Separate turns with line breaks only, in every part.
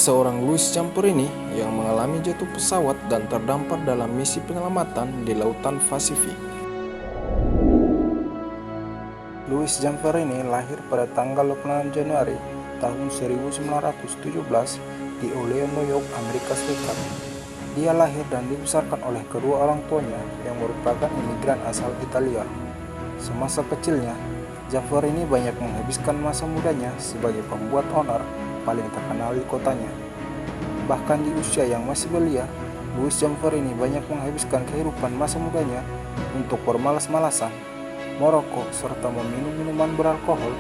seorang Louis Zamperini yang mengalami jatuh pesawat dan terdampar dalam misi penyelamatan di Lautan Pasifik.
Louis Zamperini lahir pada tanggal 26 Januari tahun 1917 di Olean, New York, Amerika Serikat. Dia lahir dan dibesarkan oleh kedua orang tuanya yang merupakan imigran asal Italia. Semasa kecilnya, Zamperini banyak menghabiskan masa mudanya sebagai pembuat onar paling terkenal di kotanya. Bahkan di usia yang masih belia, Louis Zamperini banyak menghabiskan kehidupan masa mudanya untuk bermalas-malasan, merokok, serta meminum minuman beralkohol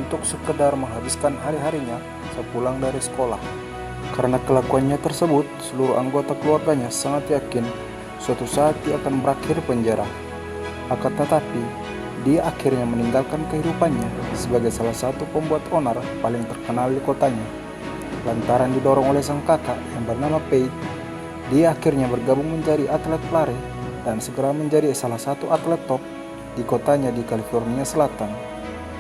untuk sekedar menghabiskan hari-harinya sepulang dari sekolah. Karena kelakuannya tersebut, seluruh anggota keluarganya sangat yakin suatu saat dia akan berakhir penjara. Akan tetapi, dia akhirnya meninggalkan kehidupannya sebagai salah satu pembuat onar paling terkenal di kotanya. Lantaran didorong oleh sang kakak yang bernama Pete, dia akhirnya bergabung menjadi atlet lari dan segera menjadi salah satu atlet top di kotanya di California Selatan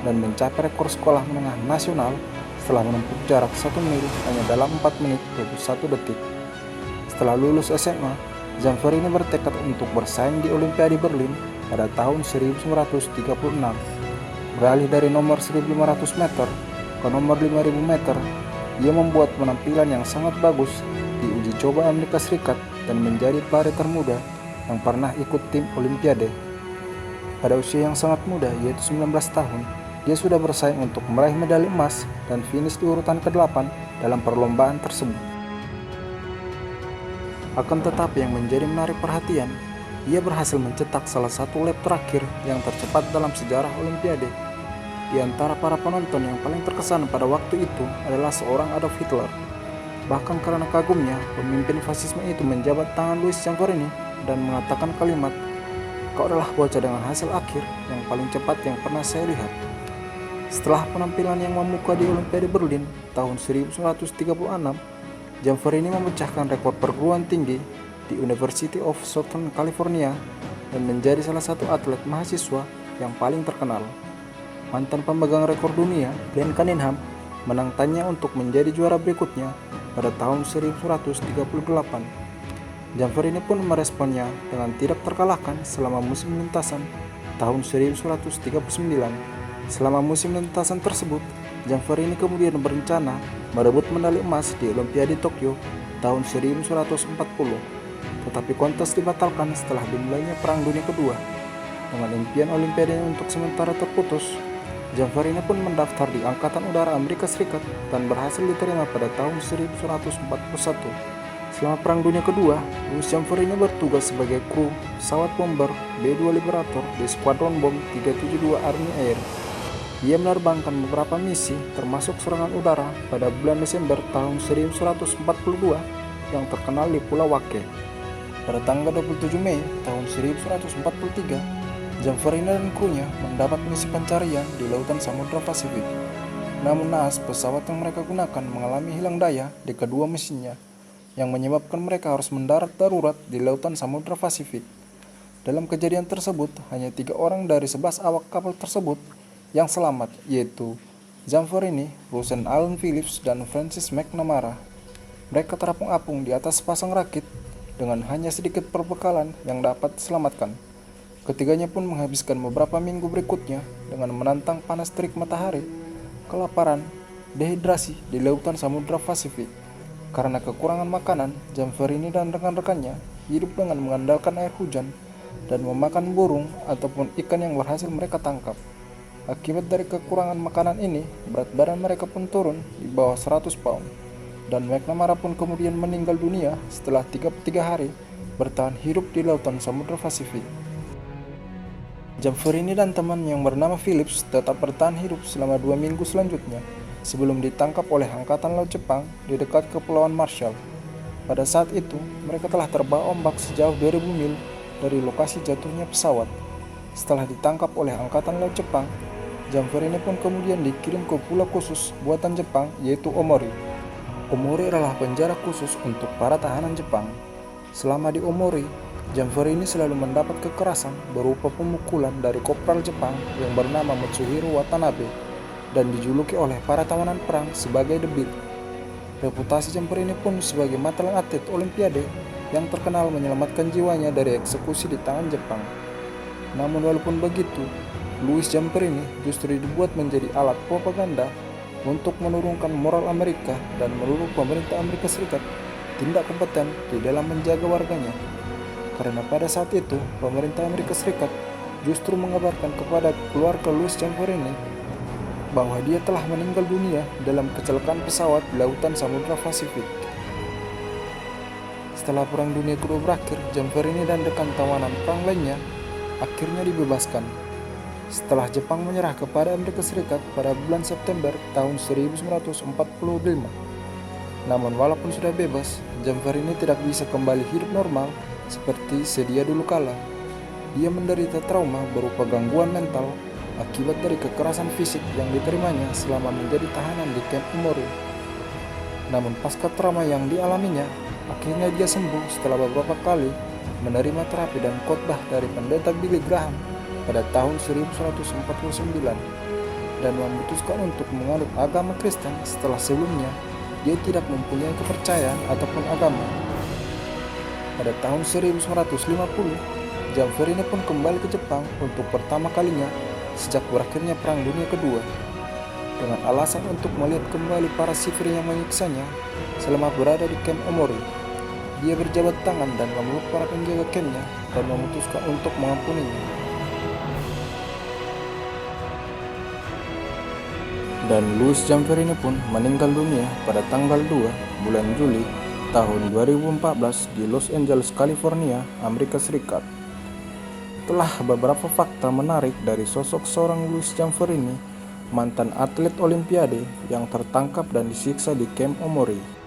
dan mencapai rekor sekolah menengah nasional setelah menempuh jarak 1 mil hanya dalam 4 menit 21 detik. Setelah lulus SMA, Zamperini bertekad untuk bersaing di Olimpiade Berlin pada tahun 1936. Beralih dari nomor 1500 meter ke nomor 5000 meter, dia membuat penampilan yang sangat bagus di uji coba Amerika Serikat dan menjadi pelari termuda yang pernah ikut tim Olimpiade. Pada usia yang sangat muda, yaitu 19 tahun, dia sudah bersaing untuk meraih medali emas dan finish di urutan ke-8 dalam perlombaan tersebut. Akan tetapi yang menjadi menarik perhatian, dia berhasil mencetak salah satu lap terakhir yang tercepat dalam sejarah Olimpiade. Di antara para penonton yang paling terkesan pada waktu itu adalah seorang Adolf Hitler. Bahkan karena kagumnya, pemimpin fasisme itu menjabat tangan Louis Zamperini dan mengatakan kalimat, "Kau adalah bocah dengan hasil akhir yang paling cepat yang pernah saya lihat." Setelah penampilan yang memukau di Olimpiade Berlin tahun 1936, Zamperini memecahkan rekor perguruan tinggi di University of Southern California dan menjadi salah satu atlet mahasiswa yang paling terkenal. Mantan pemegang rekor dunia, Glenn Cunningham, menantangnya untuk menjadi juara berikutnya pada tahun 1938. Zamperini pun meresponnya dengan tidak terkalahkan selama musim lintasan tahun 1939. Selama musim lintasan tersebut, Zamperini kemudian berencana merebut medali emas di Olimpiade Tokyo tahun 1940. Tetapi kontes dibatalkan setelah dimulainya Perang Dunia Kedua. Dengan impian Olimpiade untuk sementara terputus, Zamperini pun mendaftar di Angkatan Udara Amerika Serikat dan berhasil diterima pada tahun 1941. Selama Perang Dunia Kedua, Louis Zamperini bertugas sebagai kru pesawat bomber B-2 Liberator di Skuadron Bom 372 Army Air. Ia menerbangkan beberapa misi termasuk serangan udara pada bulan Desember tahun 1942 yang terkenal di Pulau Wake. Pada tanggal 27 Mei tahun 1943, Zamperini dan krunya mendapat misi pencarian di Lautan Samudra Pasifik. Namun naas pesawat yang mereka gunakan mengalami hilang daya di kedua mesinnya, yang menyebabkan mereka harus mendarat darurat di Lautan Samudra Pasifik. Dalam kejadian tersebut, hanya 3 orang dari 11 awak kapal tersebut yang selamat, yaitu Zamperini, Russell Allen Phillips, dan Francis McNamara. Mereka terapung-apung di atas pasang rakit dengan hanya sedikit perbekalan yang dapat diselamatkan. Ketiganya pun menghabiskan beberapa minggu berikutnya dengan menantang panas terik matahari, kelaparan, dehidrasi di Lautan Samudra Pasifik. Karena kekurangan makanan, Zamperini dan rekan-rekannya hidup dengan mengandalkan air hujan dan memakan burung ataupun ikan yang berhasil mereka tangkap. Akibat dari kekurangan makanan ini, berat badan mereka pun turun di bawah 100 pound. Dan McNamara pun kemudian meninggal dunia setelah 33 hari bertahan hidup di Lautan Samudra Pasifik. Zamperini dan teman yang bernama Phillips tetap bertahan hidup selama 2 minggu selanjutnya sebelum ditangkap oleh Angkatan Laut Jepang di dekat Kepulauan Marshall. Pada saat itu, mereka telah terbawa ombak sejauh 2000 mil dari lokasi jatuhnya pesawat. Setelah ditangkap oleh Angkatan Laut Jepang, Zamperini pun kemudian dikirim ke pulau khusus buatan Jepang, yaitu Omori. Omori adalah penjara khusus untuk para tahanan Jepang. Selama di Omori, Zamperini selalu mendapat kekerasan berupa pemukulan dari kopral Jepang yang bernama Matsuhiro Watanabe dan dijuluki oleh para tawanan perang sebagai The Beat. Reputasi Zamperini pun sebagai mantan atlet Olimpiade yang terkenal menyelamatkan jiwanya dari eksekusi di tangan Jepang. Namun walaupun begitu, Louis Zamperini justru dibuat menjadi alat propaganda untuk menurunkan moral Amerika dan menuduh pemerintah Amerika Serikat tidak kompeten di dalam menjaga warganya. Karena pada saat itu, pemerintah Amerika Serikat justru mengabarkan kepada keluarga Louis Zamperini bahwa dia telah meninggal dunia dalam kecelakaan pesawat di lautan Samudra Pasifik. Setelah Perang Dunia Kedua berakhir, Zamperini dan rekan tawanan perang lainnya akhirnya dibebaskan setelah Jepang menyerah kepada Amerika Serikat pada bulan September tahun 1945. Namun walaupun sudah bebas, Zamperini tidak bisa kembali hidup normal seperti sedia dulu kala. Dia menderita trauma berupa gangguan mental akibat dari kekerasan fisik yang diterimanya selama menjadi tahanan di Camp Omori. Namun pasca trauma yang dialaminya, akhirnya dia sembuh setelah beberapa kali menerima terapi dan khotbah dari pendeta Billy Graham pada tahun 1949 dan memutuskan untuk menganut agama Kristen setelah sebelumnya dia tidak mempunyai kepercayaan ataupun agama. Pada tahun 1950, Zamperini pun kembali ke Jepang untuk pertama kalinya sejak berakhirnya Perang Dunia Kedua dengan alasan untuk melihat kembali para sipir yang menyiksanya selama berada di Camp Omori. Dia berjabat tangan dan memeluk para penjaga campnya dan memutuskan untuk mengampuninya.
Dan Louis Zamperini pun meninggal dunia pada tanggal 2 bulan Juli tahun 2014 di Los Angeles, California, Amerika Serikat. Telah beberapa fakta menarik dari sosok seorang Louis Zamperini, mantan atlet Olimpiade yang tertangkap dan disiksa di Camp Omori.